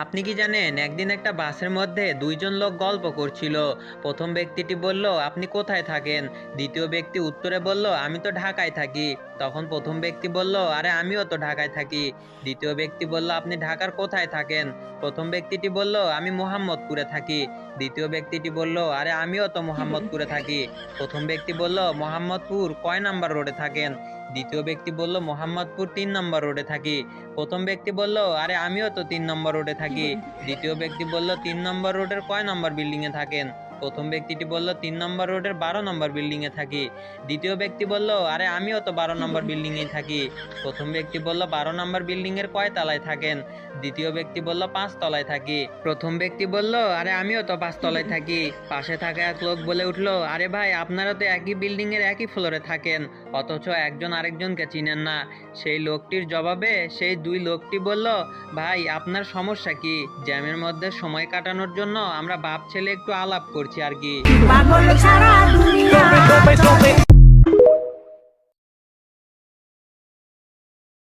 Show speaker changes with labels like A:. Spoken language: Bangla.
A: আপনি কি জানেন একদিন একটা বাসের মধ্যে দুইজন লোক গল্প করছিল। প্রথম ব্যক্তিটি বলল, আপনি কোথায় থাকেন? দ্বিতীয় ব্যক্তি উত্তরে বলল, আমি তো ঢাকায় থাকি। তখন প্রথম ব্যক্তি বলল, আরে আমিও তো ঢাকায় থাকি। দ্বিতীয় ব্যক্তি বলল, আপনি ঢাকার কোথায় থাকেন? প্রথম ব্যক্তিটি বলল, আমি মোহাম্মদপুরে থাকি। দ্বিতীয় ব্যক্তিটি বলল, আরে আমিও তো মোহাম্মদপুরে থাকি। প্রথম ব্যক্তি বলল, মোহাম্মদপুর কয় নাম্বার রোডে থাকেন? দ্বিতীয় ব্যক্তি বলল, মোহাম্মদপুর 3 নম্বর রোডে থাকি। প্রথম ব্যক্তি বলল, আরে আমিও তো 3 নম্বর রোডে থাকি। দ্বিতীয় ব্যক্তি বলল, 3 নম্বর রোডের কয় নম্বর বিল্ডিং এ থাকেন? প্রথম ব্যক্তিটি বলল, 3 নম্বর রোডের 12 নম্বর বিল্ডিং এ থাকি। দ্বিতীয় ব্যক্তি বলল, আরে আমিও তো 12 নম্বর বিল্ডিং এ থাকি। প্রথম ব্যক্তি বলল, 12 নম্বর বিল্ডিং এর কয় তলায় থাকেন? দ্বিতীয় ব্যক্তি বলল, 5 তলায় থাকি। প্রথম ব্যক্তি বলল, আরে আমিও তো 5 তলায় থাকি। পাশে থাকা এক লোক বলে উঠলো, আরে ভাই, আপনারা তো একই বিল্ডিং এর একই ফ্লোরে থাকেন, অথচ একজন আরেকজনকে চিনেন না। সেই লোকটির জবাবে সেই দুই লোকটি বলল, ভাই, আপনার সমস্যা কি? জ্যামের মধ্যে সময় কাটানোর জন্য আমরা বাপ ছেলে একটু আলাপ করছি আর কি।
B: পাগল ছাড়া দুনিয়া